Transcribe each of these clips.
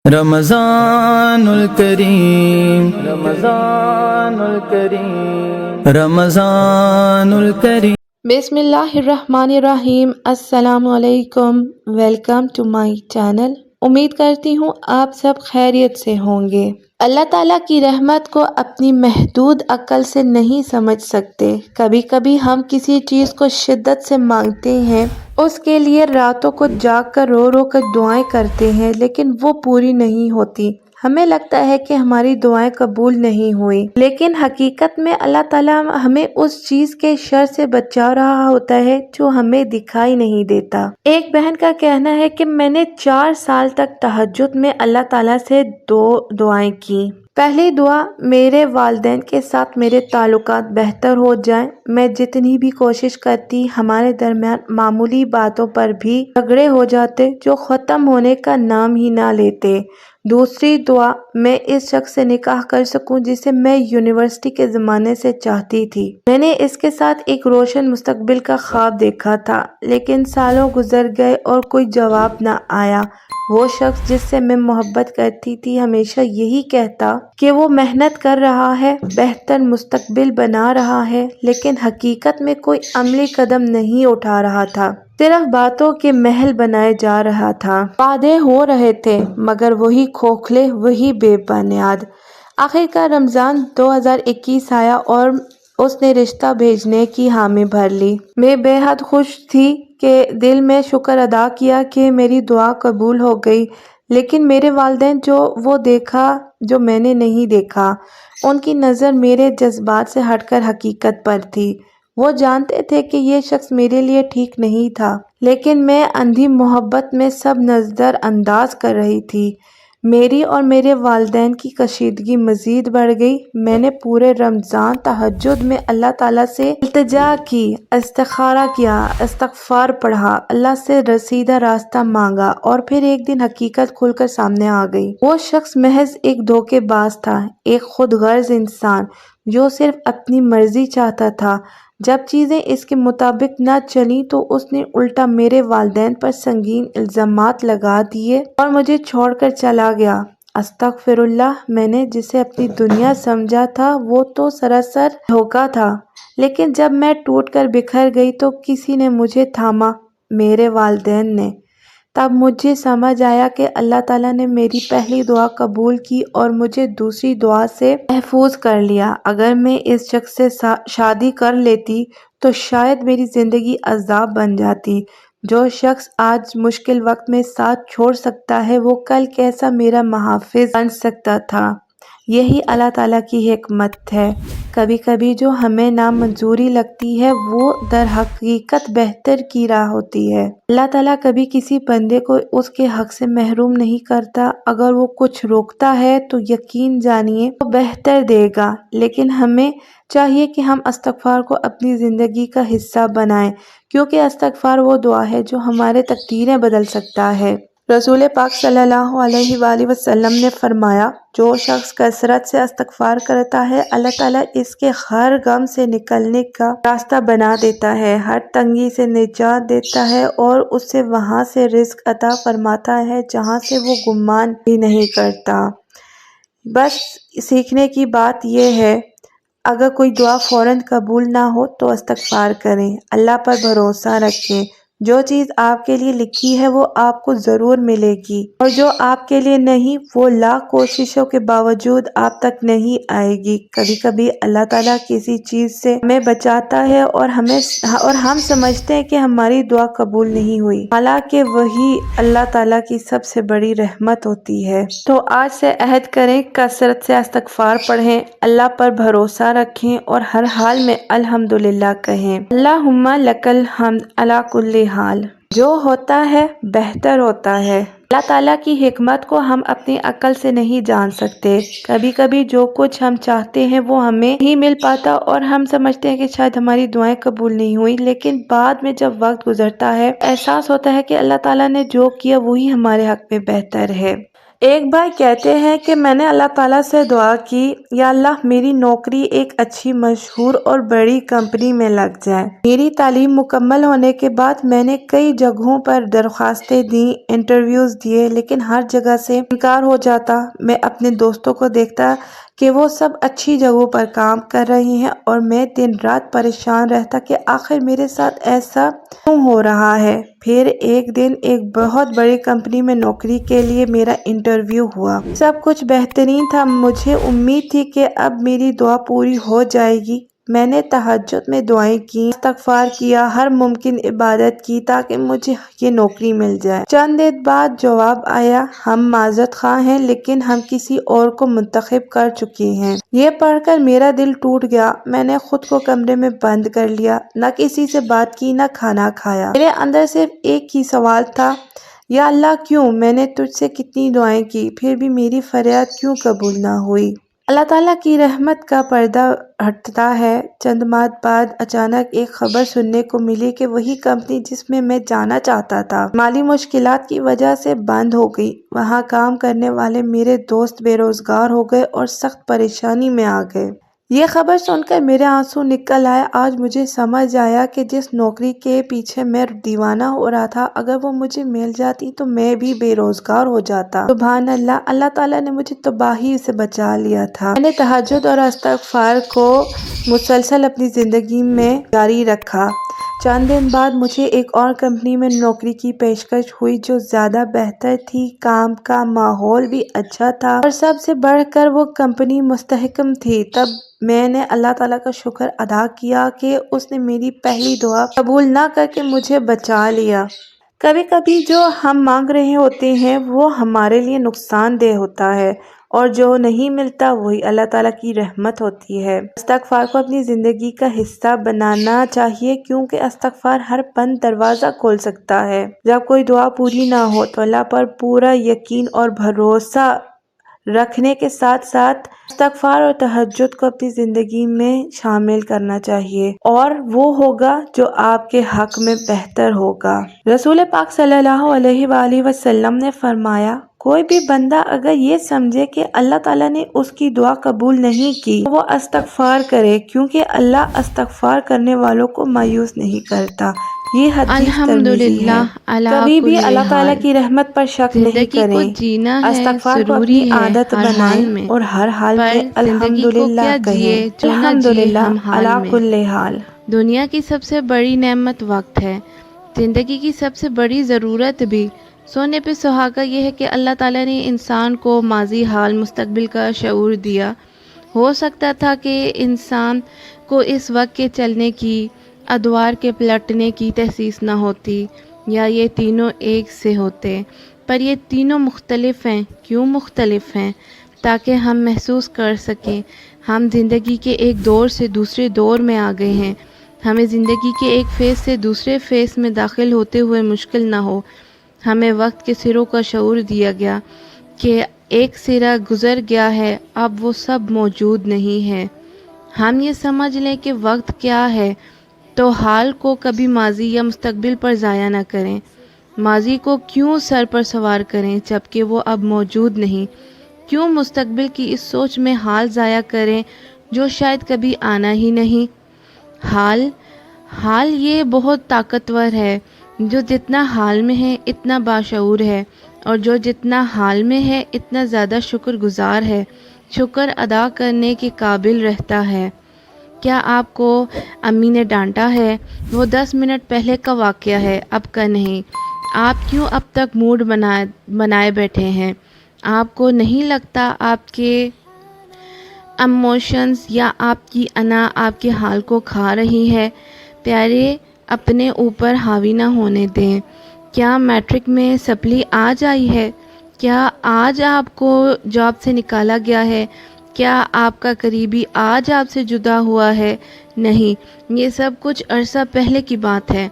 رمضان الکریم رمضان الکریم رمضان الکریم بسم اللہ الرحمن الرحیم۔ السلام علیکم، ویلکم ٹو مائی چینل۔ امید کرتی ہوں آپ سب خیریت سے ہوں گے۔ اللہ تعالیٰ کی رحمت کو اپنی محدود عقل سے نہیں سمجھ سکتے۔ کبھی کبھی ہم کسی چیز کو شدت سے مانگتے ہیں، اس کے لیے راتوں کو جاگ کر رو رو کر دعائیں کرتے ہیں، لیکن وہ پوری نہیں ہوتی۔ ہمیں لگتا ہے کہ ہماری دعائیں قبول نہیں ہوئی، لیکن حقیقت میں اللہ تعالیٰ ہمیں اس چیز کے شر سے بچا رہا ہوتا ہے جو ہمیں دکھائی نہیں دیتا۔ ایک بہن کا کہنا ہے کہ میں نے 4 سال تک تہجد میں اللہ تعالیٰ سے 2 دعائیں کی۔ پہلی دعا، میرے والدین کے ساتھ میرے تعلقات بہتر ہو جائیں۔ میں جتنی بھی کوشش کرتی، ہمارے درمیان معمولی باتوں پر بھی جھگڑے ہو جاتے جو ختم ہونے کا نام ہی نہ لیتے۔ دوسری دعا، میں اس شخص سے نکاح کر سکوں جسے میں یونیورسٹی کے زمانے سے چاہتی تھی۔ میں نے اس کے ساتھ ایک روشن مستقبل کا خواب دیکھا تھا، لیکن سالوں گزر گئے اور کوئی جواب نہ آیا۔ وہ شخص جس سے میں محبت کرتی تھی ہمیشہ یہی کہتا کہ وہ محنت کر رہا ہے، بہتر مستقبل بنا رہا ہے، لیکن حقیقت میں کوئی عملی قدم نہیں اٹھا رہا تھا، صرف باتوں کے محل بنائے جا رہا تھا۔ وعدے ہو رہے تھے مگر وہی کھوکھلے، وہی بے بنیاد۔ آخرکار رمضان 2021 آیا اور اس نے رشتہ بھیجنے کی حامی بھر لی۔ میں بے حد خوش تھی کہ دل میں شکر ادا کیا کہ میری دعا قبول ہو گئی، لیکن میرے والدین وہ دیکھا جو میں نے نہیں دیکھا۔ ان کی نظر میرے جذبات سے ہٹ کر حقیقت پر تھی۔ وہ جانتے تھے کہ یہ شخص میرے لیے ٹھیک نہیں تھا، لیکن میں اندھی محبت میں سب نظر انداز کر رہی تھی۔ میری اور میرے والدین کی کشیدگی مزید بڑھ گئی۔ میں نے پورے رمضان تہجد میں اللہ تعالیٰ سے التجا کی، استخارہ کیا، استغفار پڑھا، اللہ سے سیدھا راستہ مانگا، اور پھر ایک دن حقیقت کھل کر سامنے آ گئی۔ وہ شخص محض ایک دھوکے باز تھا، ایک خود غرض انسان جو صرف اپنی مرضی چاہتا تھا۔ جب چیزیں اس کے مطابق نہ چلیں تو اس نے الٹا میرے والدین پر سنگین الزامات لگا دیے اور مجھے چھوڑ کر چلا گیا۔ استغفر اللہ، میں نے جسے اپنی دنیا سمجھا تھا وہ تو سراسر دھوکہ تھا، لیکن جب میں ٹوٹ کر بکھر گئی تو کسی نے مجھے تھاما، میرے والدین نے۔ تب مجھے سمجھ آیا کہ اللہ تعالیٰ نے میری پہلی دعا قبول کی اور مجھے دوسری دعا سے محفوظ کر لیا۔ اگر میں اس شخص سے شادی کر لیتی تو شاید میری زندگی عذاب بن جاتی۔ جو شخص آج مشکل وقت میں ساتھ چھوڑ سکتا ہے وہ کل کیسا میرا محافظ بن سکتا تھا۔ یہی اللہ تعالیٰ کی حکمت ہے۔ کبھی کبھی جو ہمیں نامنظوری لگتی ہے وہ در حقیقت بہتر کی راہ ہوتی ہے۔ اللہ تعالیٰ کبھی کسی بندے کو اس کے حق سے محروم نہیں کرتا۔ اگر وہ کچھ روکتا ہے تو یقین جانیے وہ بہتر دے گا، لیکن ہمیں چاہیے کہ ہم استغفار کو اپنی زندگی کا حصہ بنائیں، کیونکہ استغفار وہ دعا ہے جو ہمارے تقدیریں بدل سکتا ہے۔ رسول پاک صلی اللہ علیہ وآلہ وسلم نے فرمایا، جو شخص کثرت سے استغفار کرتا ہے اللہ تعالیٰ اس کے ہر غم سے نکلنے کا راستہ بنا دیتا ہے، ہر تنگی سے نجات دیتا ہے اور اسے وہاں سے رزق عطا فرماتا ہے جہاں سے وہ گمان بھی نہیں کرتا۔ بس سیکھنے کی بات یہ ہے، اگر کوئی دعا فوراً قبول نہ ہو تو استغفار کریں، اللہ پر بھروسہ رکھیں۔ جو چیز آپ کے لیے لکھی ہے وہ آپ کو ضرور ملے گی، اور جو آپ کے لیے نہیں وہ لاکھ کوششوں کے باوجود آپ تک نہیں آئے گی۔ کبھی کبھی اللہ تعالیٰ کسی چیز سے ہمیں بچاتا ہے اور ہم سمجھتے ہیں کہ ہماری دعا قبول نہیں ہوئی، حالانکہ وہی اللہ تعالیٰ کی سب سے بڑی رحمت ہوتی ہے۔ تو آج سے عہد کریں، کثرت سے استغفار پڑھیں، اللہ پر بھروسہ رکھیں اور ہر حال میں الحمدللہ کہیں۔ اللہم لک الحمد علی کل حال۔ جو ہوتا ہے بہتر ہوتا ہے۔ اللہ تعالیٰ کی حکمت کو ہم اپنی عقل سے نہیں جان سکتے۔ کبھی کبھی جو کچھ ہم چاہتے ہیں وہ ہمیں نہیں مل پاتا اور ہم سمجھتے ہیں کہ شاید ہماری دعائیں قبول نہیں ہوئی، لیکن بعد میں جب وقت گزرتا ہے احساس ہوتا ہے کہ اللہ تعالیٰ نے جو کیا وہی ہمارے حق میں بہتر ہے۔ ایک بھائی کہتے ہیں کہ میں نے اللہ تعالیٰ سے دعا کی، یا اللہ میری نوکری ایک اچھی مشہور اور بڑی کمپنی میں لگ جائے۔ میری تعلیم مکمل ہونے کے بعد میں نے کئی جگہوں پر درخواستیں دیں، انٹرویوز دیے، لیکن ہر جگہ سے انکار ہو جاتا۔ میں اپنے دوستوں کو دیکھتا کہ وہ سب اچھی جگہوں پر کام کر رہے ہیں اور میں دن رات پریشان رہتا کہ آخر میرے ساتھ ایسا کیوں ہو رہا ہے۔ پھر ایک دن ایک بہت بڑی کمپنی میں نوکری کے لیے میرا انٹرویو ہوا۔ سب کچھ بہترین تھا، مجھے امید تھی کہ اب میری دعا پوری ہو جائے گی۔ میں نے تہجد میں دعائیں کیں، استغفار کیا، ہر ممکن عبادت کی تاکہ مجھے یہ نوکری مل جائے۔ چند دن بعد جواب آیا، ہم معذرت خواہ ہیں لیکن ہم کسی اور کو منتخب کر چکے ہیں۔ یہ پڑھ کر میرا دل ٹوٹ گیا۔ میں نے خود کو کمرے میں بند کر لیا، نہ کسی سے بات کی، نہ کھانا کھایا۔ میرے اندر صرف ایک ہی سوال تھا، یا اللہ کیوں؟ میں نے تجھ سے کتنی دعائیں کی، پھر بھی میری فریاد کیوں قبول نہ ہوئی؟ اللہ تعالیٰ کی رحمت کا پردہ ہٹتا ہے۔ چند ماہ بعد اچانک ایک خبر سننے کو ملی کہ وہی کمپنی جس میں جانا چاہتا تھا مالی مشکلات کی وجہ سے بند ہو گئی۔ وہاں کام کرنے والے میرے دوست بے روزگار ہو گئے اور سخت پریشانی میں آ گئے۔ یہ خبر سن کر میرے آنسو نکل آئے۔ آج مجھے سمجھ آیا کہ جس نوکری کے پیچھے میں دیوانہ ہو رہا تھا، اگر وہ مجھے مل جاتی تو میں بھی بے روزگار ہو جاتا۔ سبحان اللہ، اللہ تعالیٰ نے مجھے تباہی سے بچا لیا تھا۔ میں نے تہجد اور استغفار کو مسلسل اپنی زندگی میں جاری رکھا۔ چند دن بعد مجھے ایک اور کمپنی میں نوکری کی پیشکش ہوئی جو زیادہ بہتر تھی، کام کا ماحول بھی اچھا تھا اور سب سے بڑھ کر وہ کمپنی مستحکم تھی۔ تب میں نے اللہ تعالیٰ کا شکر ادا کیا کہ اس نے میری پہلی دعا قبول نہ کر کے مجھے بچا لیا۔ کبھی کبھی جو ہم مانگ رہے ہوتے ہیں وہ ہمارے لیے نقصان دہ ہوتا ہے، اور جو نہیں ملتا وہی اللہ تعالیٰ کی رحمت ہوتی ہے۔ استغفار کو اپنی زندگی کا حصہ بنانا چاہیے، کیونکہ استغفار ہر بند دروازہ کھول سکتا ہے۔ جب کوئی دعا پوری نہ ہو تو اللہ پر پورا یقین اور بھروسہ رکھنے کے ساتھ ساتھ استغفار اور تہجد کو اپنی زندگی میں شامل کرنا چاہیے، اور وہ ہوگا جو آپ کے حق میں بہتر ہوگا۔ رسول پاک صلی اللہ علیہ وآلہ وسلم نے فرمایا، کوئی بھی بندہ اگر یہ سمجھے کہ اللہ تعالیٰ نے اس کی دعا قبول نہیں کی تو وہ استغفار کرے، کیونکہ اللہ استغفار کرنے والوں کو مایوس نہیں کرتا۔ یہ حدیث ترمذی ہے۔ کبھی بھی اللہ تعالیٰ کی رحمت پر شک نہیں کریں، استغفار کو اپنی عادت بنائیں اور ہر حال میں الحمدللہ کہیں۔ الحمدللہ علی کل حال۔ دنیا کی سب سے بڑی نعمت وقت ہے، زندگی کی سب سے بڑی ضرورت بھی۔ سونے پہ سہاگا یہ ہے کہ اللہ تعالیٰ نے انسان کو ماضی، حال، مستقبل کا شعور دیا۔ ہو سکتا تھا کہ انسان کو اس وقت کے چلنے کی، ادوار کے پلٹنے کی تحسیس نہ ہوتی، یا یہ تینوں ایک سے ہوتے، پر یہ تینوں مختلف ہیں۔ کیوں مختلف ہیں؟ تاکہ ہم محسوس کر سکیں ہم زندگی کے ایک دور سے دوسرے دور میں آ گئے ہیں۔ ہمیں زندگی کے ایک فیز سے دوسرے فیز میں داخل ہوتے ہوئے مشکل نہ ہو۔ ہمیں وقت کے سروں کا شعور دیا گیا کہ ایک سرا گزر گیا ہے، اب وہ سب موجود نہیں ہے۔ ہم یہ سمجھ لیں کہ وقت کیا ہے تو حال کو کبھی ماضی یا مستقبل پر ضائع نہ کریں۔ ماضی کو کیوں سر پر سوار کریں جبکہ وہ اب موجود نہیں؟ کیوں مستقبل کی اس سوچ میں حال ضائع کریں جو شاید کبھی آنا ہی نہیں؟ حال یہ بہت طاقتور ہے، جو جتنا حال میں ہے اتنا باشعور ہے، اور جو جتنا حال میں ہے اتنا زیادہ شکر گزار ہے، شکر ادا کرنے کے قابل رہتا ہے۔ کیا آپ کو امی نے ڈانٹا ہے؟ وہ 10 منٹ پہلے کا واقعہ ہے، اب کا نہیں۔ آپ کیوں اب تک موڈ بنائے بیٹھے ہیں؟ آپ کو نہیں لگتا آپ کے ایموشنز یا آپ کی انا آپ کے حال کو کھا رہی ہے؟ پیارے، اپنے اوپر حاوی نہ ہونے دیں۔ کیا میٹرک میں سپلی آج آئی ہے؟ کیا آج آپ کو جاب سے نکالا گیا ہے؟ کیا آپ کا قریبی آج آپ سے جدا ہوا ہے؟ نہیں، یہ سب کچھ عرصہ پہلے کی بات ہے۔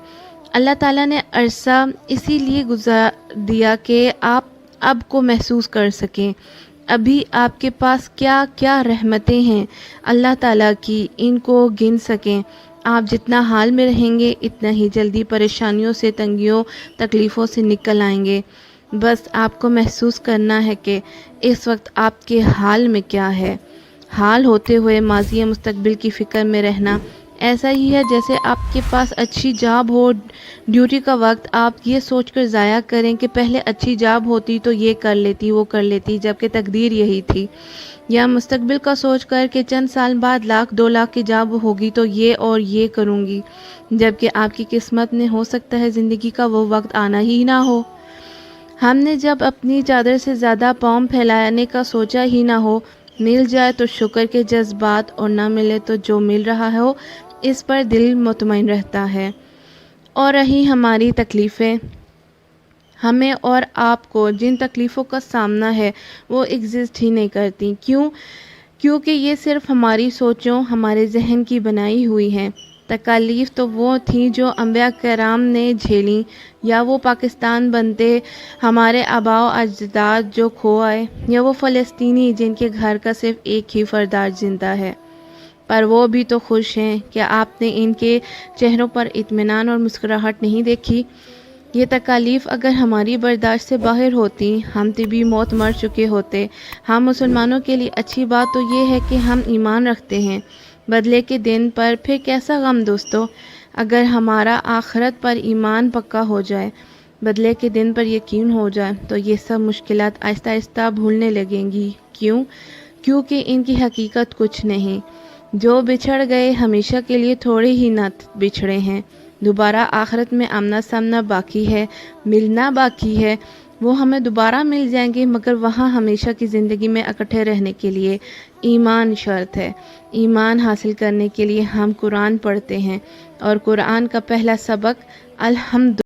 اللہ تعالیٰ نے عرصہ اسی لیے گزار دیا کہ آپ اب کو محسوس کر سکیں۔ ابھی آپ کے پاس کیا کیا رحمتیں ہیں اللہ تعالیٰ کی، ان کو گن سکیں۔ آپ جتنا حال میں رہیں گے اتنا ہی جلدی پریشانیوں سے، تنگیوں، تکلیفوں سے نکل آئیں گے۔ بس آپ کو محسوس کرنا ہے کہ اس وقت آپ کے حال میں کیا ہے۔ حال ہوتے ہوئے ماضی یا مستقبل کی فکر میں رہنا ایسا ہی ہے جیسے آپ کے پاس اچھی جاب ہو، ڈیوٹی کا وقت آپ یہ سوچ کر ضائع کریں کہ پہلے اچھی جاب ہوتی تو یہ کر لیتی وہ کر لیتی، جبکہ تقدیر یہی تھی۔ یا مستقبل کا سوچ کر کہ چند سال بعد 1,00,000-2,00,000 کی جاب ہوگی تو یہ اور یہ کروں گی، جبکہ آپ کی قسمت میں ہو سکتا ہے زندگی کا وہ وقت آنا ہی نہ ہو۔ ہم نے جب اپنی چادر سے زیادہ پاؤں پھیلانے کا سوچا ہی نہ ہو، مل جائے تو شکر کے جذبات اور نہ ملے تو جو مل رہا ہو اس پر دل مطمئن رہتا ہے۔ اور رہی ہماری تکلیفیں، ہمیں اور آپ کو جن تکلیفوں کا سامنا ہے وہ ایگزسٹ ہی نہیں کرتی۔ کیونکہ یہ صرف ہماری سوچوں، ہمارے ذہن کی بنائی ہوئی ہیں۔ تکالیف تو وہ تھیں جو انبیاء کرام نے جھیلیں، یا وہ پاکستان بنتے ہمارے آباء و اجداد جو کھو آئے، یا وہ فلسطینی جن کے گھر کا صرف ایک ہی فردار زندہ ہے، پر وہ بھی تو خوش ہیں۔ کیا آپ نے ان کے چہروں پر اطمینان اور مسکراہٹ نہیں دیکھی؟ یہ تکالیف اگر ہماری برداشت سے باہر ہوتی، ہم طبی موت مر چکے ہوتے۔ ہم مسلمانوں کے لیے اچھی بات تو یہ ہے کہ ہم ایمان رکھتے ہیں بدلے کے دن پر، پھر کیسا غم دوستو اگر ہمارا آخرت پر ایمان پکا ہو جائے، بدلے کے دن پر یقین ہو جائے، تو یہ سب مشکلات آہستہ آہستہ بھولنے لگیں گی۔ کیونکہ ان کی حقیقت کچھ نہیں۔ جو بچھڑ گئے ہمیشہ کے لیے تھوڑے ہی نہ بچھڑے ہیں، دوبارہ آخرت میں آمنا سامنا باقی ہے، ملنا باقی ہے۔ وہ ہمیں دوبارہ مل جائیں گے، مگر وہاں ہمیشہ کی زندگی میں اکٹھے رہنے کے لیے ایمان شرط ہے۔ ایمان حاصل کرنے کے لیے ہم قرآن پڑھتے ہیں، اور قرآن کا پہلا سبق الحمد